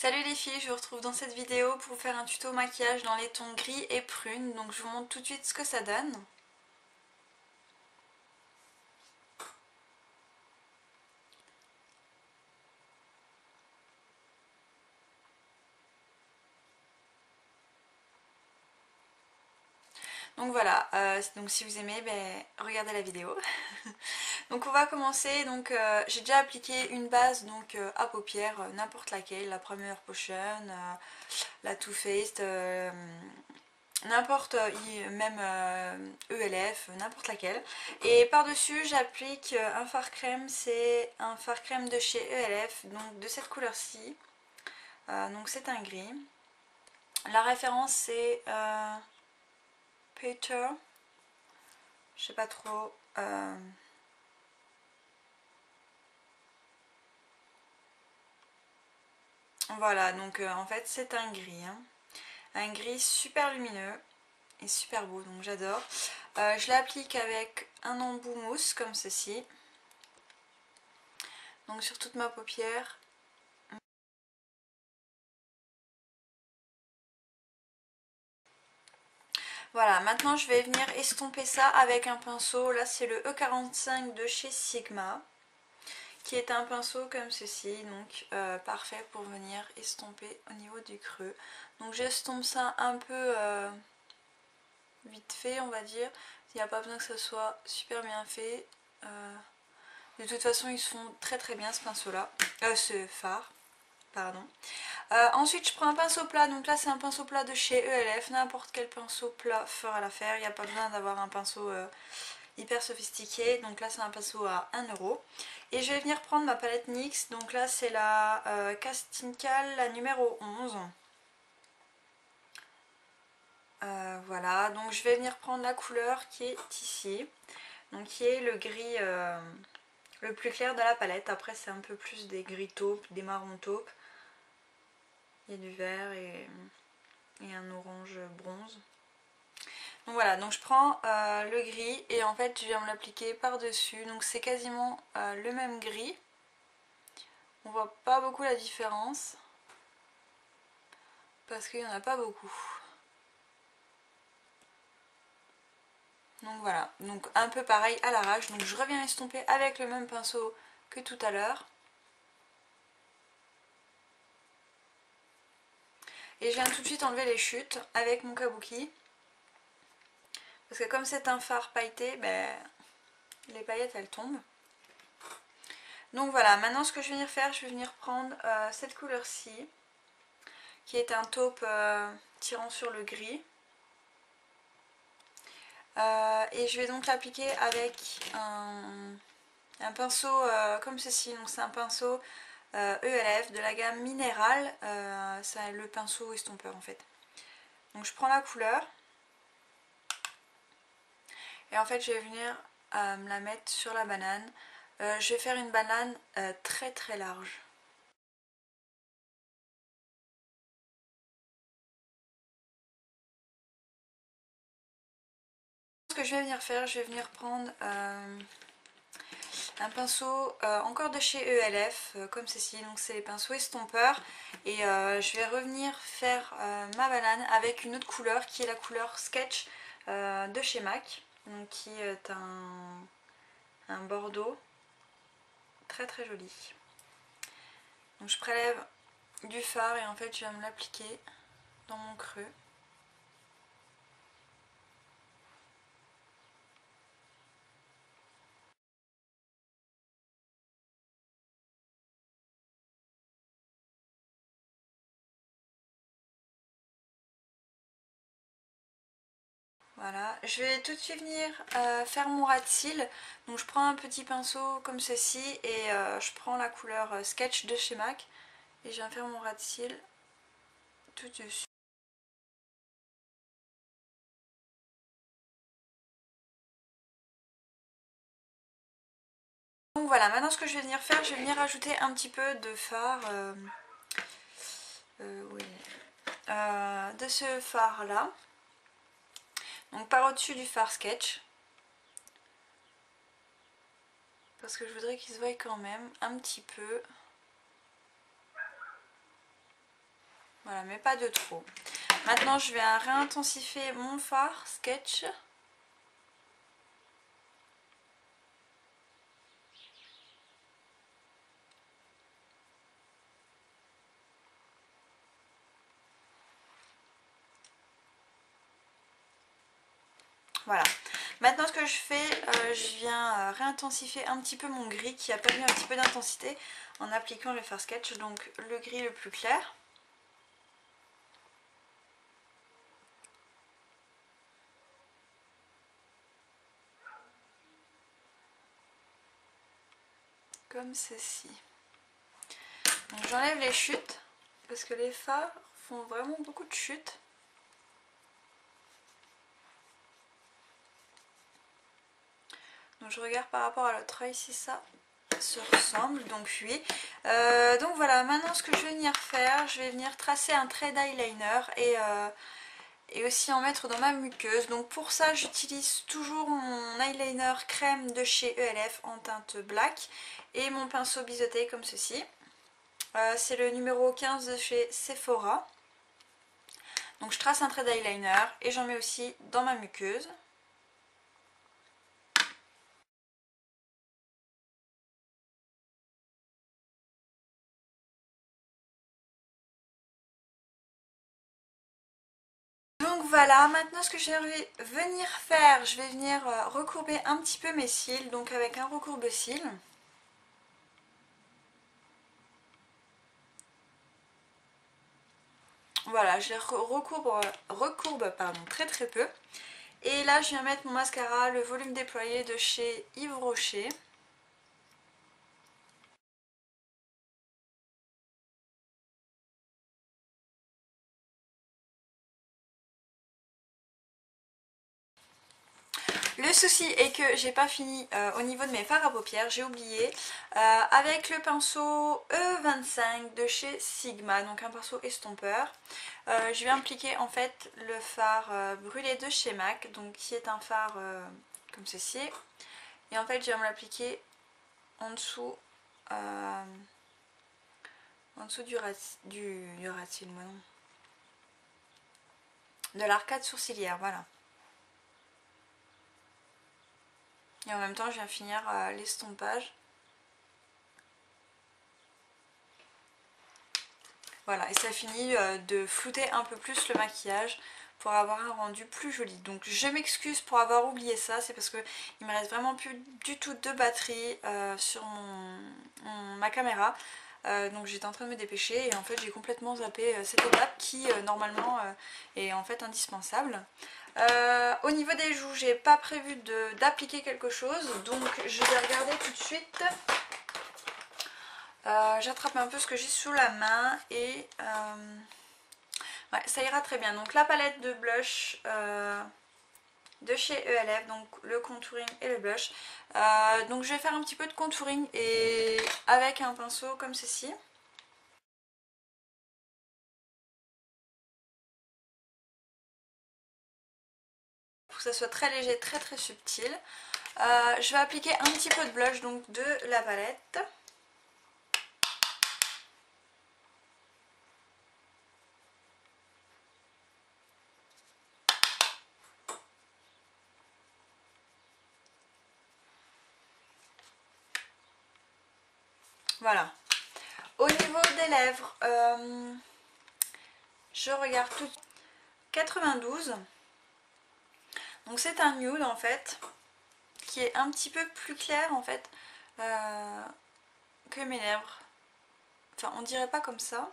Salut les filles, je vous retrouve dans cette vidéo pour vous faire un tuto maquillage dans les tons gris et prune. Donc je vous montre tout de suite ce que ça donne. Donc voilà, donc si vous aimez, regardez la vidéo. Donc on va commencer, donc j'ai déjà appliqué une base donc à paupières, n'importe laquelle, la Première Potion, la Too Faced, n'importe, même ELF, n'importe laquelle. Et par-dessus j'applique un fard crème, c'est un fard crème de chez ELF, donc de cette couleur-ci. Donc c'est un gris. La référence c'est Peter, je sais pas trop. Voilà, donc en fait c'est un gris. Hein. Un gris super lumineux et super beau, donc j'adore. Je l'applique avec un embout mousse comme ceci. Donc sur toute ma paupière. Voilà, maintenant je vais venir estomper ça avec un pinceau. Là c'est le E45 de chez Sigma, qui est un pinceau comme ceci, donc parfait pour venir estomper au niveau du creux. Donc j'estompe ça un peu vite fait, on va dire. Il n'y a pas besoin que ça soit super bien fait. De toute façon ils se font très très bien ce pinceau là, ce fard, pardon. Ensuite je prends un pinceau plat, donc là c'est un pinceau plat de chez ELF, n'importe quel pinceau plat fera l'affaire, il n'y a pas besoin d'avoir un pinceau hyper sophistiqué, donc là c'est un pinceau à 1€. Et je vais venir prendre ma palette NYX, donc là c'est la Castincale, la numéro 11. Voilà, donc je vais venir prendre la couleur qui est ici, donc qui est le gris le plus clair de la palette. Après c'est un peu plus des gris taupes, des marrons taupes. Il y a du vert et un orange bronze. Donc voilà, donc je prends le gris et en fait je viens me l'appliquer par dessus. Donc c'est quasiment le même gris. On voit pas beaucoup la différence parce qu'il n'y en a pas beaucoup. Donc voilà, donc un peu pareil à l'arrache. Donc je reviens estomper avec le même pinceau que tout à l'heure. Et je viens tout de suite enlever les chutes avec mon kabuki. Parce que comme c'est un fard pailleté, les paillettes elles tombent. Donc voilà, maintenant ce que je vais venir faire, je vais venir prendre cette couleur-ci, qui est un taupe tirant sur le gris. Et je vais donc l'appliquer avec un pinceau comme ceci. Donc c'est un pinceau ELF de la gamme Minérale. C'est le pinceau estompeur en fait. Donc je prends la couleur. Et en fait je vais venir me la mettre sur la banane. Je vais faire une banane très très large. Ce que je vais venir faire, je vais venir prendre un pinceau encore de chez ELF comme ceci, donc c'est les pinceaux estompeurs, et je vais revenir faire ma banane avec une autre couleur qui est la couleur Sketch de chez MAC, donc qui est un bordeaux très très joli. Donc je prélève du fard et en fait je vais me l'appliquer dans mon creux. Voilà, je vais tout de suite venir faire mon ras de cils. Donc je prends un petit pinceau comme ceci et je prends la couleur Sketch de chez MAC et je viens faire mon ras de cils tout dessus. Donc voilà, maintenant ce que je vais venir faire, je vais venir ajouter un petit peu de fard, oui, de ce fard là, donc par au-dessus du fard Sketch, parce que je voudrais qu'il se voie quand même un petit peu. Voilà, mais pas de trop. Maintenant je vais réintensifier mon fard Sketch. Voilà. Maintenant ce que je fais, je viens réintensifier un petit peu mon gris qui a perdu un petit peu d'intensité en appliquant le fard Sketch, donc le gris le plus clair. Comme ceci. Donc j'enlève les chutes parce que les fards font vraiment beaucoup de chutes. Donc je regarde par rapport à l'autre œil si ça se ressemble, donc oui. Donc voilà, maintenant ce que je vais venir faire, je vais venir tracer un trait d'eyeliner et aussi en mettre dans ma muqueuse. Donc pour ça j'utilise toujours mon eyeliner crème de chez ELF en teinte black et mon pinceau biseauté comme ceci. C'est le numéro 15 de chez Sephora. Donc je trace un trait d'eyeliner et j'en mets aussi dans ma muqueuse. Donc voilà, maintenant ce que je vais venir faire, je vais venir recourber un petit peu mes cils, donc avec un recourbe-cils. Voilà, je les recourbe très très peu. Et là je viens mettre mon mascara, le volume déployé de chez Yves Rocher. Le souci est que j'ai pas fini au niveau de mes fards à paupières, j'ai oublié, avec le pinceau E25 de chez Sigma, donc un pinceau estompeur. Je vais appliquer en fait le fard brûlé de chez MAC, donc qui est un fard comme ceci. Et en fait je vais me l'appliquer en dessous, du rat-cils, moi non, de l'arcade sourcilière, voilà. Et en même temps, je viens finir l'estompage. Voilà, et ça finit de flouter un peu plus le maquillage pour avoir un rendu plus joli. Donc je m'excuse pour avoir oublié ça, c'est parce que il me reste vraiment plus du tout de batterie sur ma caméra. Donc j'étais en train de me dépêcher et en fait j'ai complètement zappé cette étape qui normalement est en fait indispensable. Au niveau des joues, j'ai pas prévu d'appliquer quelque chose, donc je vais regarder tout de suite. J'attrape un peu ce que j'ai sous la main et ouais, ça ira très bien. Donc la palette de blush de chez ELF, donc le contouring et le blush. Donc je vais faire un petit peu de contouring et avec un pinceau comme ceci. Pour que ça soit très léger, très très subtil. Je vais appliquer un petit peu de blush donc de la palette. Voilà. Au niveau des lèvres, je regarde tout. 92. Donc c'est un nude en fait, qui est un petit peu plus clair en fait que mes lèvres. Enfin on dirait pas comme ça.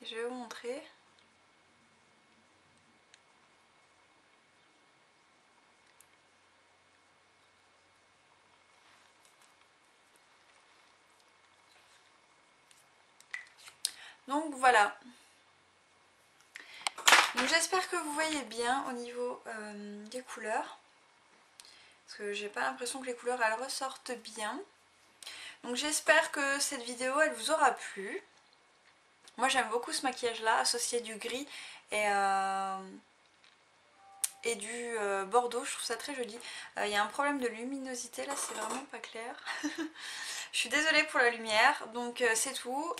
Je vais vous montrer. Donc voilà. Donc j'espère que vous voyez bien au niveau des couleurs. Parce que j'ai pas l'impression que les couleurs elles ressortent bien. Donc j'espère que cette vidéo elle vous aura plu. Moi j'aime beaucoup ce maquillage là, associé du gris et et du bordeaux, je trouve ça très joli. Il y a un problème de luminosité là, c'est vraiment pas clair. Je suis désolée pour la lumière, donc c'est tout.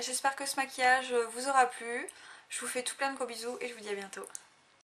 J'espère que ce maquillage vous aura plu. Je vous fais tout plein de gros bisous et je vous dis à bientôt.